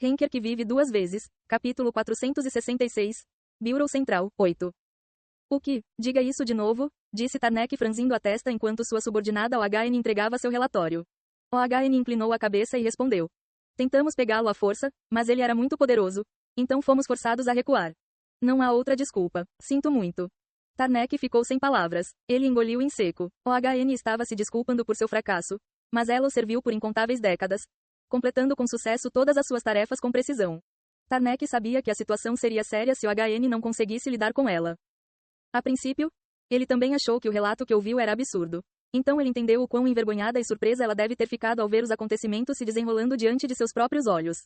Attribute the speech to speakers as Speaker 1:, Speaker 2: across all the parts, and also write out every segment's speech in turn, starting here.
Speaker 1: Henker que vive duas vezes. Capítulo 466. Bureau Central, 8. O que? Diga isso de novo, disse Tarnek franzindo a testa enquanto sua subordinada OHN entregava seu relatório. OHN inclinou a cabeça e respondeu. Tentamos pegá-lo à força, mas ele era muito poderoso, então fomos forçados a recuar. Não há outra desculpa. Sinto muito. Tarnek ficou sem palavras. Ele engoliu em seco. OHN estava se desculpando por seu fracasso, mas ela o serviu por incontáveis décadas, completando com sucesso todas as suas tarefas com precisão. Tarnek sabia que a situação seria séria se o OHN não conseguisse lidar com ela. A princípio, ele também achou que o relato que ouviu era absurdo. Então ele entendeu o quão envergonhada e surpresa ela deve ter ficado ao ver os acontecimentos se desenrolando diante de seus próprios olhos.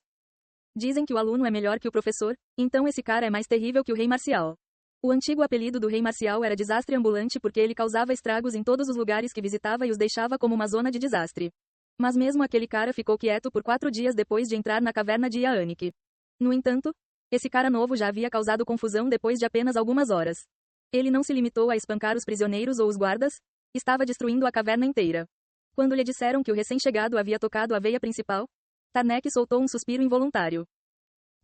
Speaker 1: Dizem que o aluno é melhor que o professor, então esse cara é mais terrível que o Rei Marcial. O antigo apelido do Rei Marcial era Desastre Ambulante porque ele causava estragos em todos os lugares que visitava e os deixava como uma zona de desastre. Mas mesmo aquele cara ficou quieto por 4 dias depois de entrar na caverna de Yanik. No entanto, esse cara novo já havia causado confusão depois de apenas algumas horas. Ele não se limitou a espancar os prisioneiros ou os guardas, estava destruindo a caverna inteira. Quando lhe disseram que o recém-chegado havia tocado a veia principal, Tarnek soltou um suspiro involuntário.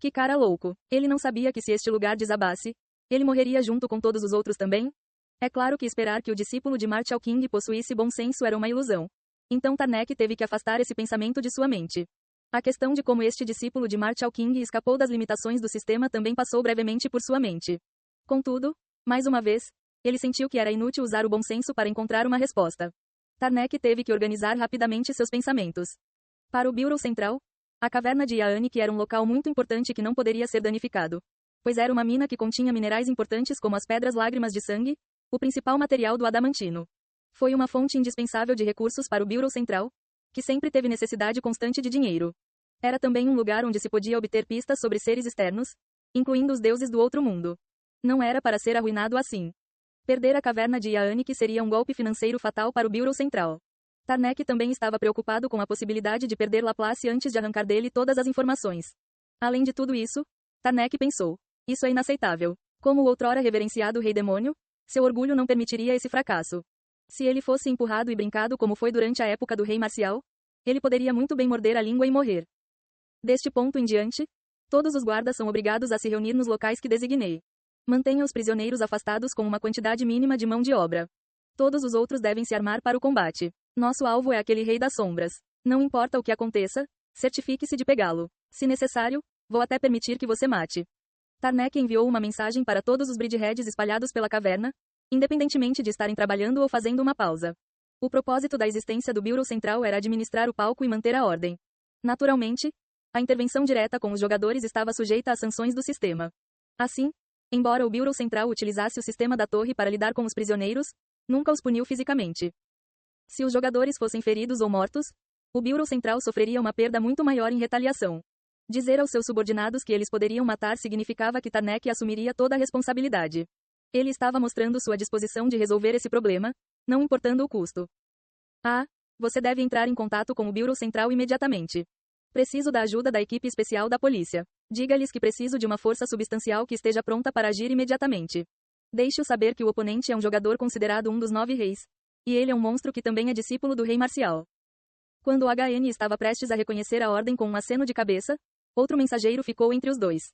Speaker 1: Que cara louco. Ele não sabia que se este lugar desabasse, ele morreria junto com todos os outros também? É claro que esperar que o discípulo de Marshall King possuísse bom senso era uma ilusão. Então Tarnek teve que afastar esse pensamento de sua mente. A questão de como este discípulo de Marshall King escapou das limitações do sistema também passou brevemente por sua mente. Contudo, mais uma vez, ele sentiu que era inútil usar o bom senso para encontrar uma resposta. Tarnek teve que organizar rapidamente seus pensamentos. Para o Bureau Central, a caverna de Yanik era um local muito importante que não poderia ser danificado, pois era uma mina que continha minerais importantes como as pedras lágrimas de sangue, o principal material do adamantino. Foi uma fonte indispensável de recursos para o Bureau Central, que sempre teve necessidade constante de dinheiro. Era também um lugar onde se podia obter pistas sobre seres externos, incluindo os deuses do outro mundo. Não era para ser arruinado assim. Perder a caverna de Yanik seria um golpe financeiro fatal para o Bureau Central. Tarnek também estava preocupado com a possibilidade de perder Laplace antes de arrancar dele todas as informações. Além de tudo isso, Tarnek pensou, isso é inaceitável. Como o outrora reverenciado Rei Demônio, seu orgulho não permitiria esse fracasso. Se ele fosse empurrado e brincado como foi durante a época do Rei Marcial, ele poderia muito bem morder a língua e morrer. Deste ponto em diante, todos os guardas são obrigados a se reunir nos locais que designei. Mantenha os prisioneiros afastados com uma quantidade mínima de mão de obra. Todos os outros devem se armar para o combate. Nosso alvo é aquele Rei das Sombras. Não importa o que aconteça, certifique-se de pegá-lo. Se necessário, vou até permitir que você mate. Tarnek enviou uma mensagem para todos os Bridgeheads espalhados pela caverna, independentemente de estarem trabalhando ou fazendo uma pausa. O propósito da existência do Bureau Central era administrar o palco e manter a ordem. Naturalmente, a intervenção direta com os jogadores estava sujeita às sanções do sistema. Assim, embora o Bureau Central utilizasse o sistema da torre para lidar com os prisioneiros, nunca os puniu fisicamente. Se os jogadores fossem feridos ou mortos, o Bureau Central sofreria uma perda muito maior em retaliação. Dizer aos seus subordinados que eles poderiam matar significava que Tarnek assumiria toda a responsabilidade. Ele estava mostrando sua disposição de resolver esse problema, não importando o custo. Você deve entrar em contato com o Bureau Central imediatamente. Preciso da ajuda da equipe especial da polícia. Diga-lhes que preciso de uma força substancial que esteja pronta para agir imediatamente. Deixe-o saber que o oponente é um jogador considerado um dos 9 reis. E ele é um monstro que também é discípulo do Rei Marcial. Quando o HN estava prestes a reconhecer a ordem com um aceno de cabeça, outro mensageiro ficou entre os dois.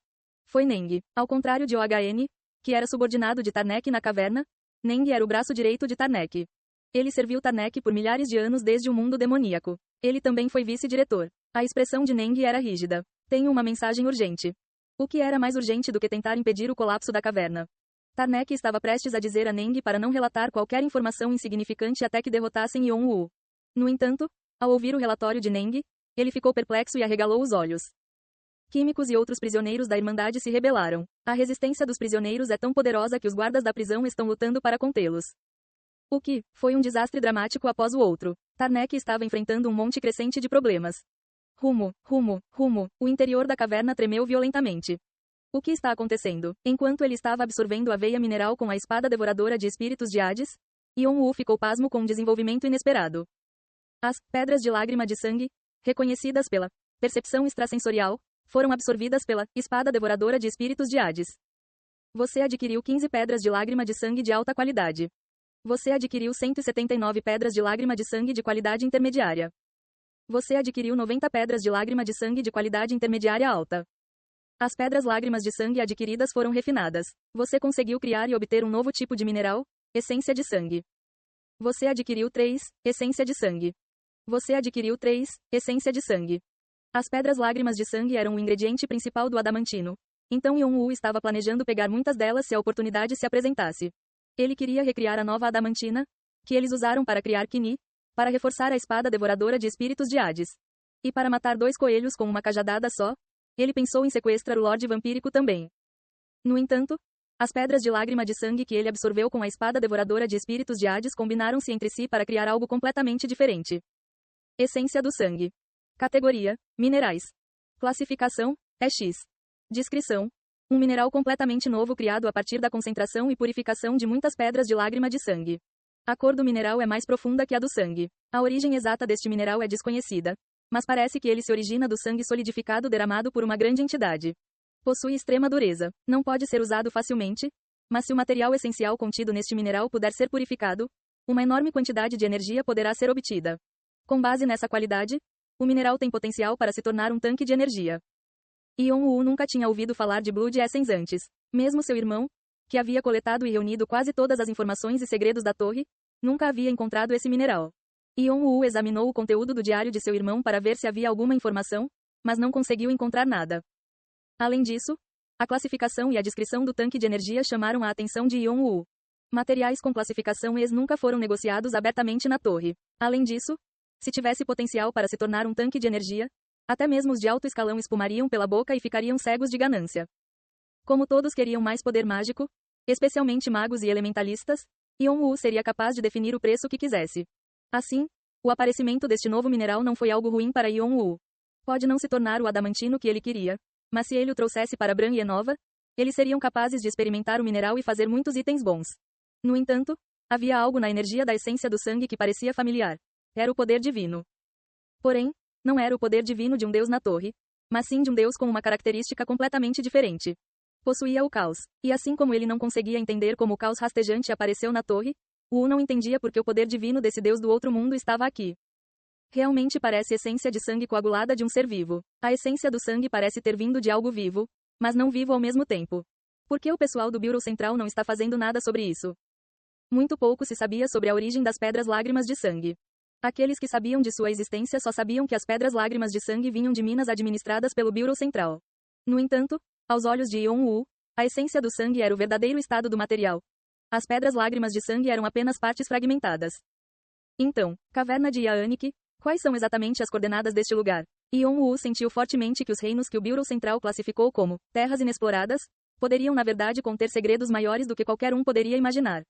Speaker 1: Foi Neng. Ao contrário de OHN, que era subordinado de Tarnek na caverna, Neng era o braço direito de Tarnek. Ele serviu Tarnek por milhares de anos desde o mundo demoníaco. Ele também foi vice-diretor. A expressão de Neng era rígida. Tenho uma mensagem urgente. O que era mais urgente do que tentar impedir o colapso da caverna? Tarnek estava prestes a dizer a Neng para não relatar qualquer informação insignificante até que derrotassem Yon-Woo. No entanto, ao ouvir o relatório de Neng, ele ficou perplexo e arregalou os olhos. Químicos e outros prisioneiros da Irmandade se rebelaram. A resistência dos prisioneiros é tão poderosa que os guardas da prisão estão lutando para contê-los. O que foi um desastre dramático após o outro. Tarnek estava enfrentando um monte crescente de problemas. Rumo. O interior da caverna tremeu violentamente. O que está acontecendo? Enquanto ele estava absorvendo a veia mineral com a espada devoradora de espíritos de Hades, Yon-Woo ficou pasmo com um desenvolvimento inesperado. As pedras de lágrima de sangue, reconhecidas pela percepção extrasensorial, foram absorvidas pela espada devoradora de espíritos de Hades. Você adquiriu 15 pedras de lágrima de sangue de alta qualidade. Você adquiriu 179 pedras de lágrima de sangue de qualidade intermediária. Você adquiriu 90 pedras de lágrima de sangue de qualidade intermediária alta. As pedras lágrimas de sangue adquiridas foram refinadas. Você conseguiu criar e obter um novo tipo de mineral, essência de sangue. Você adquiriu 3, essência de sangue. Você adquiriu 3, essência de sangue. As pedras lágrimas de sangue eram o ingrediente principal do adamantino. Então Yon-Woo estava planejando pegar muitas delas se a oportunidade se apresentasse. Ele queria recriar a nova adamantina, que eles usaram para criar Qini, para reforçar a espada devoradora de espíritos de Hades. E para matar 2 coelhos com uma cajadada só, ele pensou em sequestrar o Lorde Vampírico também. No entanto, as pedras de lágrima de sangue que ele absorveu com a espada devoradora de espíritos de Hades combinaram-se entre si para criar algo completamente diferente. Essência do sangue. Categoria: minerais. Classificação: X. Descrição: um mineral completamente novo criado a partir da concentração e purificação de muitas pedras de lágrima de sangue. A cor do mineral é mais profunda que a do sangue. A origem exata deste mineral é desconhecida, mas parece que ele se origina do sangue solidificado derramado por uma grande entidade. Possui extrema dureza. Não pode ser usado facilmente, mas se o material essencial contido neste mineral puder ser purificado, uma enorme quantidade de energia poderá ser obtida. Com base nessa qualidade, o mineral tem potencial para se tornar um tanque de energia. Yon-Woo nunca tinha ouvido falar de Blood Essence antes. Mesmo seu irmão, que havia coletado e reunido quase todas as informações e segredos da torre, nunca havia encontrado esse mineral. Yon-Woo examinou o conteúdo do diário de seu irmão para ver se havia alguma informação, mas não conseguiu encontrar nada. Além disso, a classificação e a descrição do tanque de energia chamaram a atenção de Yon-Woo. Materiais com classificação ES nunca foram negociados abertamente na torre. Além disso, se tivesse potencial para se tornar um tanque de energia, até mesmo os de alto escalão espumariam pela boca e ficariam cegos de ganância. Como todos queriam mais poder mágico, especialmente magos e elementalistas, Yon-Woo seria capaz de definir o preço que quisesse. Assim, o aparecimento deste novo mineral não foi algo ruim para Yon-Woo. Pode não se tornar o adamantino que ele queria, mas se ele o trouxesse para Bran e Enova, eles seriam capazes de experimentar o mineral e fazer muitos itens bons. No entanto, havia algo na energia da essência do sangue que parecia familiar. Era o poder divino. Porém, não era o poder divino de um deus na torre, mas sim de um deus com uma característica completamente diferente. Possuía o caos, e assim como ele não conseguia entender como o caos rastejante apareceu na torre, Wu não entendia porque o poder divino desse deus do outro mundo estava aqui. Realmente parece essência de sangue coagulada de um ser vivo. A essência do sangue parece ter vindo de algo vivo, mas não vivo ao mesmo tempo. Por que o pessoal do Bureau Central não está fazendo nada sobre isso? Muito pouco se sabia sobre a origem das pedras lágrimas de sangue. Aqueles que sabiam de sua existência só sabiam que as pedras lágrimas de sangue vinham de minas administradas pelo Bureau Central. No entanto, aos olhos de Yon-Woo, a essência do sangue era o verdadeiro estado do material. As pedras lágrimas de sangue eram apenas partes fragmentadas. Então, caverna de Yaanik, quais são exatamente as coordenadas deste lugar? Yon-Woo sentiu fortemente que os reinos que o Bureau Central classificou como terras inexploradas poderiam na verdade conter segredos maiores do que qualquer um poderia imaginar.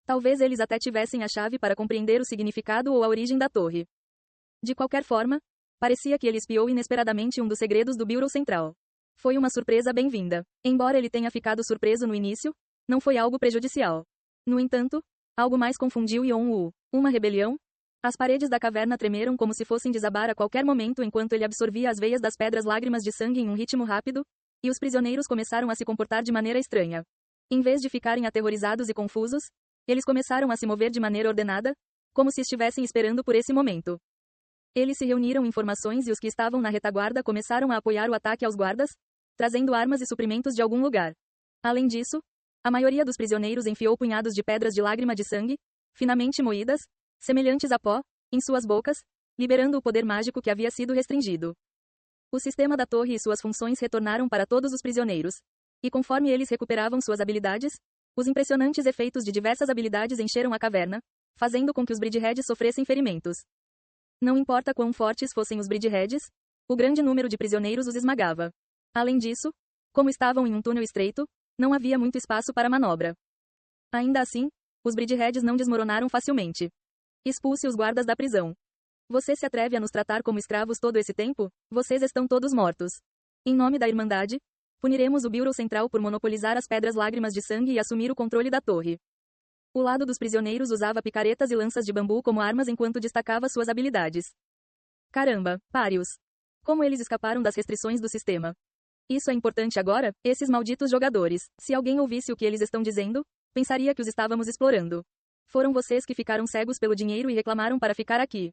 Speaker 1: Talvez eles até tivessem a chave para compreender o significado ou a origem da torre. De qualquer forma, parecia que ele espiou inesperadamente um dos segredos do Bureau Central. Foi uma surpresa bem-vinda. Embora ele tenha ficado surpreso no início, não foi algo prejudicial. No entanto, algo mais confundiu Yon-Woo. Uma rebelião? As paredes da caverna tremeram como se fossem desabar a qualquer momento enquanto ele absorvia as veias das pedras lágrimas de sangue em um ritmo rápido, e os prisioneiros começaram a se comportar de maneira estranha. Em vez de ficarem aterrorizados e confusos, eles começaram a se mover de maneira ordenada, como se estivessem esperando por esse momento. Eles se reuniram em formações e os que estavam na retaguarda começaram a apoiar o ataque aos guardas, trazendo armas e suprimentos de algum lugar. Além disso, a maioria dos prisioneiros enfiou punhados de pedras de lágrima de sangue, finamente moídas, semelhantes a pó, em suas bocas, liberando o poder mágico que havia sido restringido. O sistema da torre e suas funções retornaram para todos os prisioneiros, e conforme eles recuperavam suas habilidades, os impressionantes efeitos de diversas habilidades encheram a caverna, fazendo com que os Bridgeheads sofressem ferimentos. Não importa quão fortes fossem os Bridgeheads, o grande número de prisioneiros os esmagava. Além disso, como estavam em um túnel estreito, não havia muito espaço para manobra. Ainda assim, os Bridgeheads não desmoronaram facilmente. Expulse os guardas da prisão. Você se atreve a nos tratar como escravos todo esse tempo? Vocês estão todos mortos. Em nome da Irmandade, puniremos o Bureau Central por monopolizar as pedras lágrimas de sangue e assumir o controle da torre. O lado dos prisioneiros usava picaretas e lanças de bambu como armas enquanto destacava suas habilidades. Caramba, pários! Como eles escaparam das restrições do sistema? Isso é importante agora? Esses malditos jogadores. Se alguém ouvisse o que eles estão dizendo, pensaria que os estávamos explorando. Foram vocês que ficaram cegos pelo dinheiro e reclamaram para ficar aqui.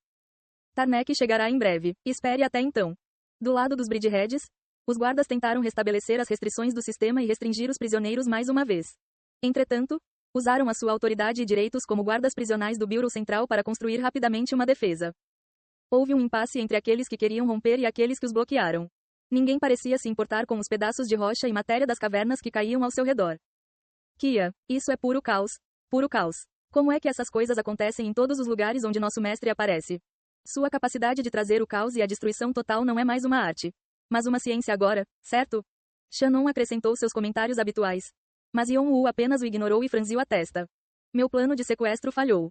Speaker 1: Tarnek chegará em breve. Espere até então. Do lado dos Bridgeheads, os guardas tentaram restabelecer as restrições do sistema e restringir os prisioneiros mais uma vez. Entretanto, usaram a sua autoridade e direitos como guardas prisionais do Bureau Central para construir rapidamente uma defesa. Houve um impasse entre aqueles que queriam romper e aqueles que os bloquearam. Ninguém parecia se importar com os pedaços de rocha e matéria das cavernas que caíam ao seu redor. Kia, isso é puro caos. Puro caos. Como é que essas coisas acontecem em todos os lugares onde nosso mestre aparece? Sua capacidade de trazer o caos e a destruição total não é mais uma arte, mas uma ciência agora, certo? Shannon acrescentou seus comentários habituais. Mas Yon-Woo apenas o ignorou e franziu a testa. Meu plano de sequestro falhou.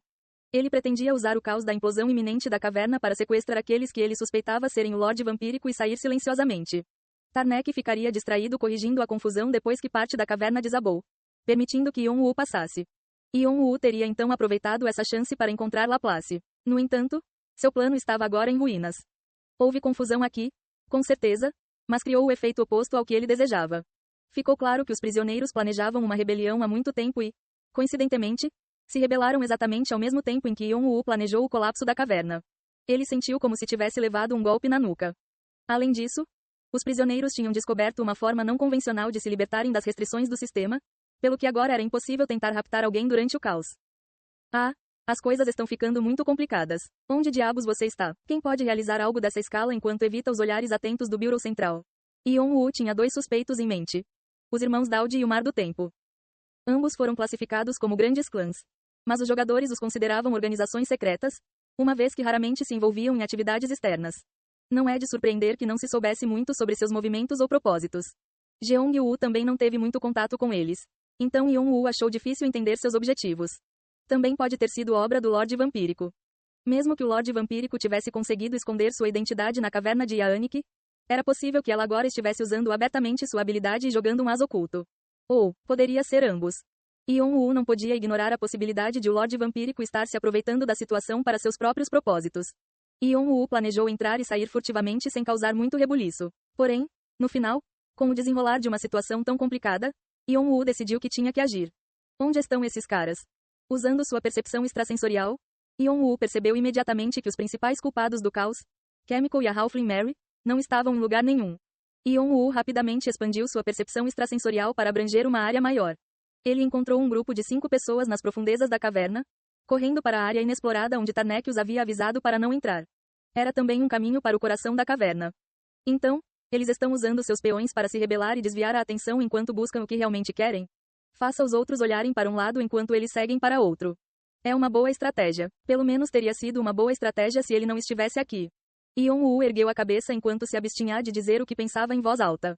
Speaker 1: Ele pretendia usar o caos da implosão iminente da caverna para sequestrar aqueles que ele suspeitava serem o Lorde Vampírico e sair silenciosamente. Tarnek ficaria distraído corrigindo a confusão depois que parte da caverna desabou, permitindo que Yon-Woo passasse. Yon-Woo teria então aproveitado essa chance para encontrar Laplace. No entanto, seu plano estava agora em ruínas. Houve confusão aqui, com certeza, mas criou o efeito oposto ao que ele desejava. Ficou claro que os prisioneiros planejavam uma rebelião há muito tempo e, coincidentemente, se rebelaram exatamente ao mesmo tempo em que Yon-Woo planejou o colapso da caverna. Ele sentiu como se tivesse levado um golpe na nuca. Além disso, os prisioneiros tinham descoberto uma forma não convencional de se libertarem das restrições do sistema, pelo que agora era impossível tentar raptar alguém durante o caos. Ah, as coisas estão ficando muito complicadas. Onde diabos você está? Quem pode realizar algo dessa escala enquanto evita os olhares atentos do Bureau Central? Yon-Woo tinha dois suspeitos em mente. Os irmãos Dowd e o Mar do Tempo. Ambos foram classificados como grandes clãs. Mas os jogadores os consideravam organizações secretas, uma vez que raramente se envolviam em atividades externas. Não é de surpreender que não se soubesse muito sobre seus movimentos ou propósitos. Jeong-Woo também não teve muito contato com eles. Então Yon-Woo achou difícil entender seus objetivos. Também pode ter sido obra do Lorde Vampírico. Mesmo que o Lorde Vampírico tivesse conseguido esconder sua identidade na caverna de Yanik, era possível que ela agora estivesse usando abertamente sua habilidade e jogando um as oculto. Ou, poderia ser ambos. Yon-Woo não podia ignorar a possibilidade de o Lorde Vampírico estar se aproveitando da situação para seus próprios propósitos. Yon-Woo planejou entrar e sair furtivamente sem causar muito rebuliço. Porém, no final, com o desenrolar de uma situação tão complicada, Yon-Woo decidiu que tinha que agir. Onde estão esses caras? Usando sua percepção extrasensorial, Yon-Woo percebeu imediatamente que os principais culpados do caos, Chemical e a Halfling Mary, não estavam em lugar nenhum. Yon-Woo rapidamente expandiu sua percepção extrasensorial para abranger uma área maior. Ele encontrou um grupo de 5 pessoas nas profundezas da caverna, correndo para a área inexplorada onde Tarnek os havia avisado para não entrar. Era também um caminho para o coração da caverna. Então, eles estão usando seus peões para se rebelar e desviar a atenção enquanto buscam o que realmente querem? Faça os outros olharem para um lado enquanto eles seguem para outro. É uma boa estratégia. Pelo menos teria sido uma boa estratégia se ele não estivesse aqui. Yon-Woo ergueu a cabeça enquanto se abstinha de dizer o que pensava em voz alta.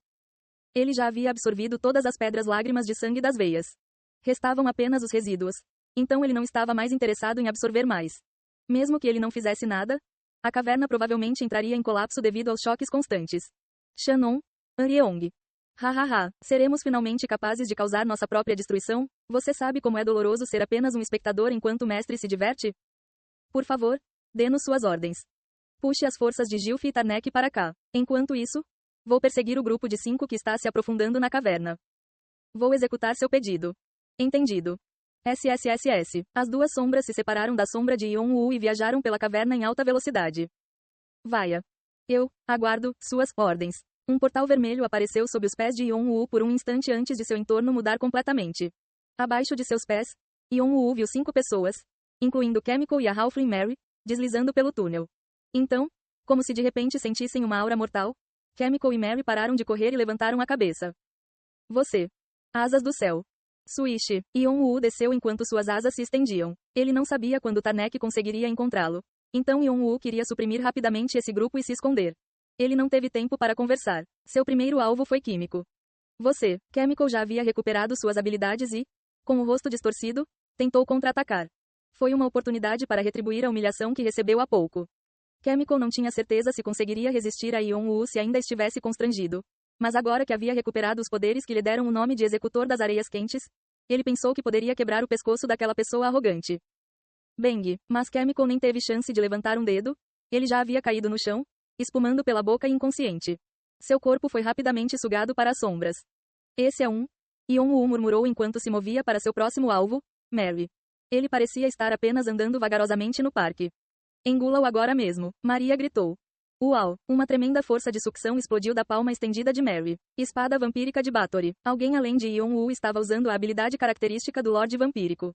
Speaker 1: Ele já havia absorvido todas as pedras lágrimas de sangue das veias. Restavam apenas os resíduos. Então ele não estava mais interessado em absorver mais. Mesmo que ele não fizesse nada, a caverna provavelmente entraria em colapso devido aos choques constantes. Shannon, Yeong. Hahaha, seremos finalmente capazes de causar nossa própria destruição? Você sabe como é doloroso ser apenas um espectador enquanto o mestre se diverte? Por favor, dê-nos suas ordens. Puxe as forças de Gilf e Tarnek para cá. Enquanto isso, vou perseguir o grupo de 5 que está se aprofundando na caverna. Vou executar seu pedido. Entendido. SSSS. As duas sombras se separaram da sombra de Yon-Woo e viajaram pela caverna em alta velocidade. Vaia. Eu aguardo suas ordens. Um portal vermelho apareceu sob os pés de Yon-Woo por um instante antes de seu entorno mudar completamente. Abaixo de seus pés, Yon-Woo viu 5 pessoas, incluindo Chemical e a Halfling Mary, deslizando pelo túnel. Então, como se de repente sentissem uma aura mortal, Chemical e Mary pararam de correr e levantaram a cabeça. Você. Asas do céu. Swish. Yon-Woo desceu enquanto suas asas se estendiam. Ele não sabia quando Tarnek conseguiria encontrá-lo. Então Yon-Woo queria suprimir rapidamente esse grupo e se esconder. Ele não teve tempo para conversar. Seu primeiro alvo foi Químico. Você. Chemical já havia recuperado suas habilidades e, com o rosto distorcido, tentou contra-atacar. Foi uma oportunidade para retribuir a humilhação que recebeu há pouco. Chemical não tinha certeza se conseguiria resistir a Yon-Woo se ainda estivesse constrangido. Mas agora que havia recuperado os poderes que lhe deram o nome de Executor das Areias Quentes, ele pensou que poderia quebrar o pescoço daquela pessoa arrogante. Bang! Mas Chemical nem teve chance de levantar um dedo, ele já havia caído no chão, espumando pela boca e inconsciente. Seu corpo foi rapidamente sugado para as sombras. Esse é um... Yon-Woo murmurou enquanto se movia para seu próximo alvo, Mary. Ele parecia estar apenas andando vagarosamente no parque. Engula-o agora mesmo, Maria gritou. Uau! Uma tremenda força de sucção explodiu da palma estendida de Mary. Espada vampírica de Bathory. Alguém além de Ion Wu estava usando a habilidade característica do Lorde Vampírico.